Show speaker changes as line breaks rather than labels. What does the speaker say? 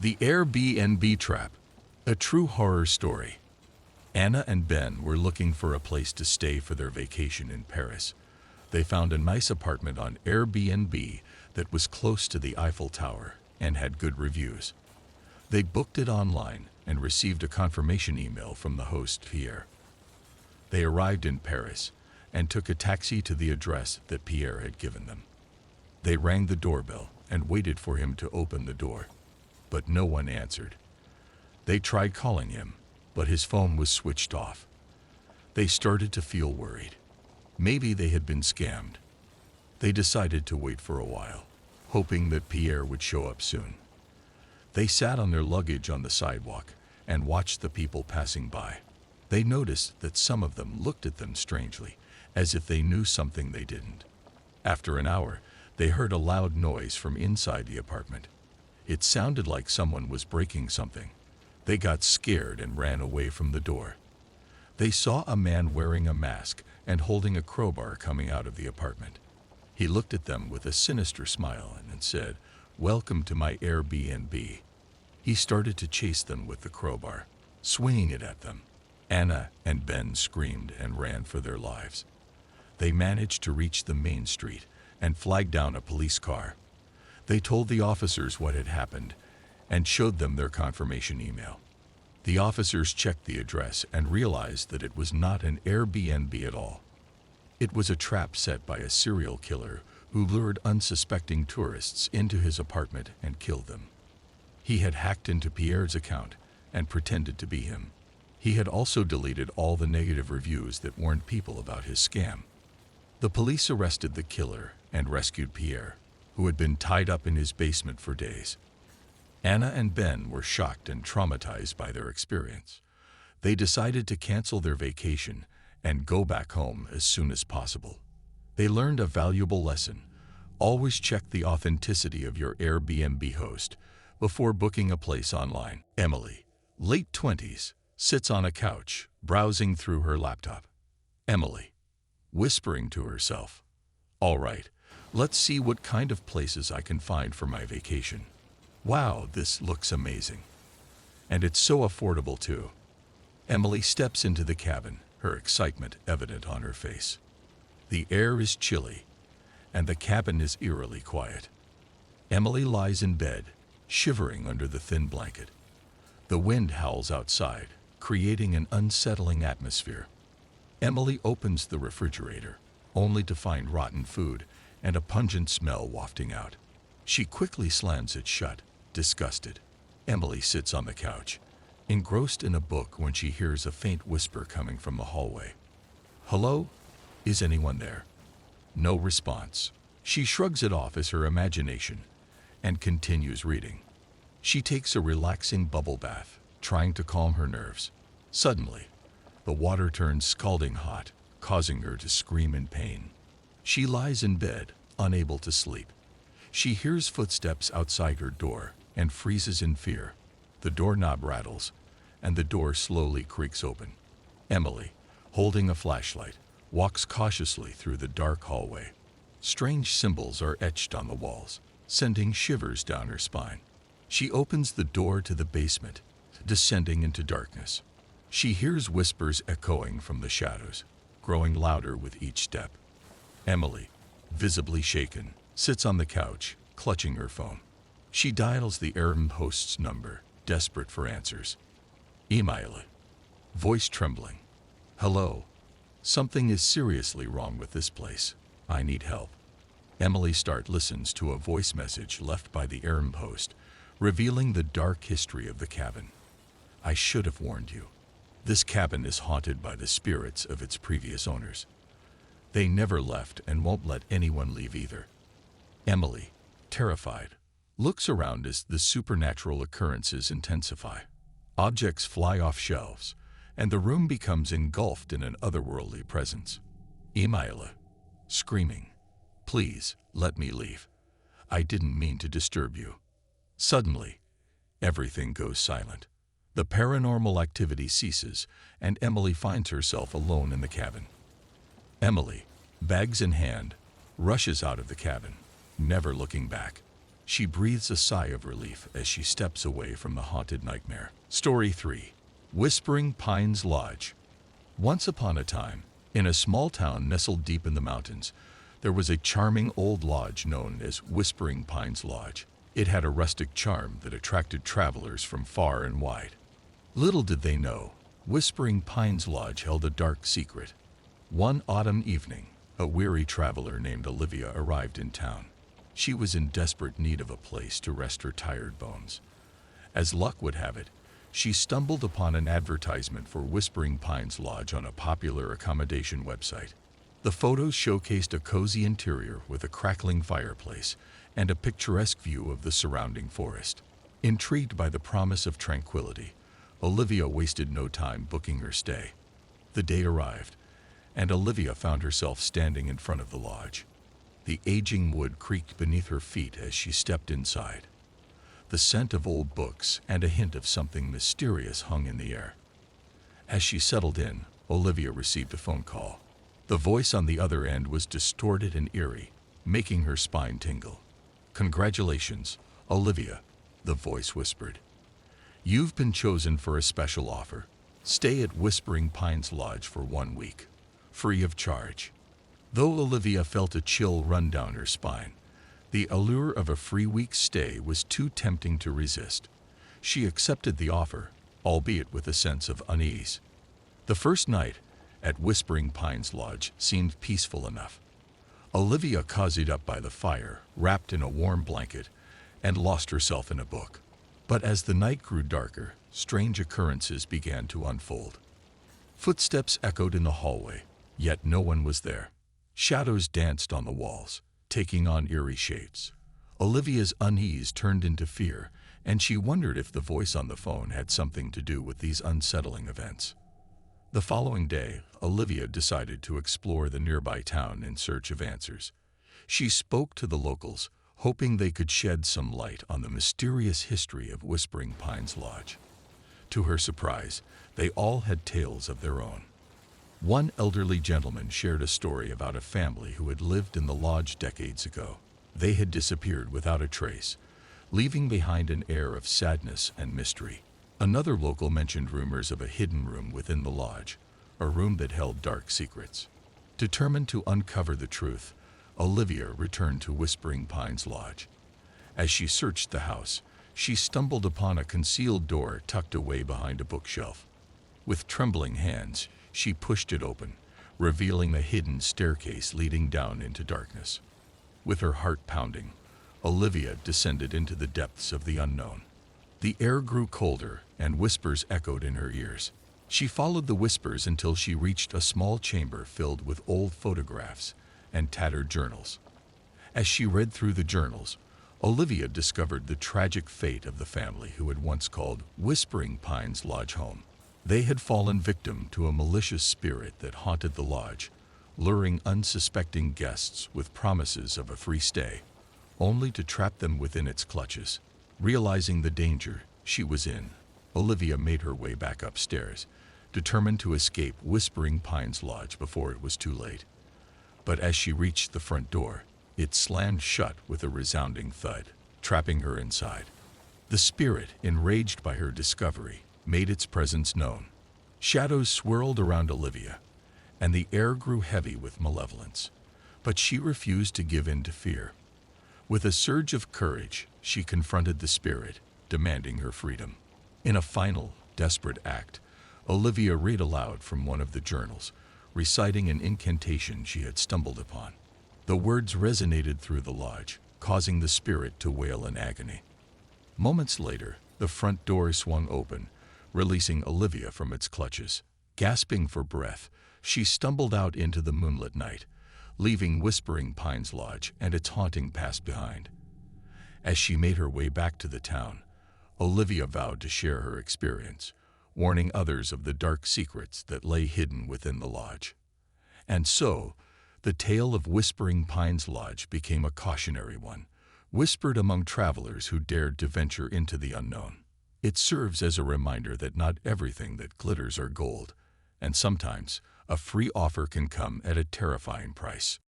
The Airbnb Trap, a true horror story. Anna and Ben were looking for a place to stay for their vacation in Paris. They found a nice apartment on Airbnb that was close to the Eiffel Tower and had good reviews. They booked it online and received a confirmation email from the host, Pierre. They arrived in Paris and took a taxi to the address that Pierre had given them. They rang the doorbell and waited for him to open the door, but no one answered. They tried calling him, but his phone was switched off. They started to feel worried. Maybe they had been scammed. They decided to wait for a while, hoping that Pierre would show up soon. They sat on their luggage on the sidewalk and watched the people passing by. They noticed that some of them looked at them strangely, as if they knew something they didn't. After an hour, they heard a loud noise from inside the apartment. It sounded like someone was breaking something. They got scared and ran away from the door. They saw a man wearing a mask and holding a crowbar coming out of the apartment. He looked at them with a sinister smile and said, "Welcome to my Airbnb." He started to chase them with the crowbar, swinging it at them. Anna and Ben screamed and ran for their lives. They managed to reach the main street and flagged down a police car. They told the officers what had happened and showed them their confirmation email. The officers checked the address and realized that it was not an Airbnb at all. It was a trap set by a serial killer who lured unsuspecting tourists into his apartment and killed them. He had hacked into Pierre's account and pretended to be him. He had also deleted all the negative reviews that warned people about his scam. The police arrested the killer and rescued Pierre, who had been tied up in his basement for days. Anna and Ben were shocked and traumatized by their experience. They decided to cancel their vacation and go back home as soon as possible. They learned a valuable lesson. Always check the authenticity of your Airbnb host before booking a place online. Emily, late 20s, sits on a couch, browsing through her laptop. Emily, whispering to herself, "All right, let's see what kind of places I can find for my vacation. Wow, this looks amazing. And it's so affordable too." Emily steps into the cabin, her excitement evident on her face. The air is chilly, and the cabin is eerily quiet. Emily lies in bed, shivering under the thin blanket. The wind howls outside, creating an unsettling atmosphere. Emily opens the refrigerator, only to find rotten food and a pungent smell wafting out. She quickly slams it shut, disgusted. Emily sits on the couch, engrossed in a book when she hears a faint whisper coming from the hallway. "Hello? Is anyone there?" No response. She shrugs it off as her imagination and continues reading. She takes a relaxing bubble bath, trying to calm her nerves. Suddenly, the water turns scalding hot, causing her to scream in pain. She lies in bed, unable to sleep. She hears footsteps outside her door and freezes in fear. The doorknob rattles, and the door slowly creaks open. Emily, holding a flashlight, walks cautiously through the dark hallway. Strange symbols are etched on the walls, sending shivers down her spine. She opens the door to the basement, descending into darkness. She hears whispers echoing from the shadows, growing louder with each step. Emily, visibly shaken, sits on the couch, clutching her phone. She dials the Airbnb host's number, desperate for answers. Email, voice trembling. "Hello. Something is seriously wrong with this place. I need help." Emily listens to a voice message left by the Airbnb host, revealing the dark history of the cabin. "I should have warned you. This cabin is haunted by the spirits of its previous owners. They never left and won't let anyone leave either." Emily, terrified, looks around as the supernatural occurrences intensify. Objects fly off shelves, and the room becomes engulfed in an otherworldly presence. Emaila, screaming, "Please, let me leave. I didn't mean to disturb you." Suddenly, everything goes silent. The paranormal activity ceases, and Emily finds herself alone in the cabin. Emily, bags in hand, rushes out of the cabin, never looking back. She breathes a sigh of relief as she steps away from the haunted nightmare. Story 3. Whispering Pines Lodge. Once upon a time, in a small town nestled deep in the mountains, there was a charming old lodge known as Whispering Pines Lodge. It had a rustic charm that attracted travelers from far and wide. Little did they know, Whispering Pines Lodge held a dark secret. One autumn evening, a weary traveler named Olivia arrived in town. She was in desperate need of a place to rest her tired bones. As luck would have it, she stumbled upon an advertisement for Whispering Pines Lodge on a popular accommodation website. The photos showcased a cozy interior with a crackling fireplace and a picturesque view of the surrounding forest. Intrigued by the promise of tranquility, Olivia wasted no time booking her stay. The day arrived, and Olivia found herself standing in front of the lodge. The aging wood creaked beneath her feet as she stepped inside. The scent of old books and a hint of something mysterious hung in the air. As she settled in, Olivia received a phone call. The voice on the other end was distorted and eerie, making her spine tingle. "Congratulations, Olivia," the voice whispered. "You've been chosen for a special offer. Stay at Whispering Pines Lodge for 1 week, free of charge." Though Olivia felt a chill run down her spine, the allure of a free week's stay was too tempting to resist. She accepted the offer, albeit with a sense of unease. The first night at Whispering Pines Lodge seemed peaceful enough. Olivia cozied up by the fire, wrapped in a warm blanket, and lost herself in a book. But as the night grew darker, strange occurrences began to unfold. Footsteps echoed in the hallway, yet no one was there. Shadows danced on the walls, taking on eerie shapes. Olivia's unease turned into fear, and she wondered if the voice on the phone had something to do with these unsettling events. The following day, Olivia decided to explore the nearby town in search of answers. She spoke to the locals, hoping they could shed some light on the mysterious history of Whispering Pines Lodge. To her surprise, they all had tales of their own. One elderly gentleman shared a story about a family who had lived in the lodge decades ago. They had disappeared without a trace, leaving behind an air of sadness and mystery. Another local mentioned rumors of a hidden room within the lodge, a room that held dark secrets. Determined to uncover the truth, Olivia returned to Whispering Pines Lodge. As she searched the house, she stumbled upon a concealed door tucked away behind a bookshelf. With trembling hands, she pushed it open, revealing a hidden staircase leading down into darkness. With her heart pounding, Olivia descended into the depths of the unknown. The air grew colder, and whispers echoed in her ears. She followed the whispers until she reached a small chamber filled with old photographs and tattered journals. As she read through the journals, Olivia discovered the tragic fate of the family who had once called Whispering Pines Lodge home. They had fallen victim to a malicious spirit that haunted the lodge, luring unsuspecting guests with promises of a free stay, only to trap them within its clutches. Realizing the danger she was in, Olivia made her way back upstairs, determined to escape Whispering Pines Lodge before it was too late. But as she reached the front door, it slammed shut with a resounding thud, trapping her inside. The spirit, enraged by her discovery, made its presence known. Shadows swirled around Olivia, and the air grew heavy with malevolence. But she refused to give in to fear. With a surge of courage, she confronted the spirit, demanding her freedom. In a final, desperate act, Olivia read aloud from one of the journals, reciting an incantation she had stumbled upon. The words resonated through the lodge, causing the spirit to wail in agony. Moments later, the front door swung open, releasing Olivia from its clutches. Gasping for breath, she stumbled out into the moonlit night, leaving Whispering Pines Lodge and its haunting past behind. As she made her way back to the town, Olivia vowed to share her experience, warning others of the dark secrets that lay hidden within the lodge. And so, the tale of Whispering Pines Lodge became a cautionary one, whispered among travelers who dared to venture into the unknown. It serves as a reminder that not everything that glitters are gold, and sometimes a free offer can come at a terrifying price.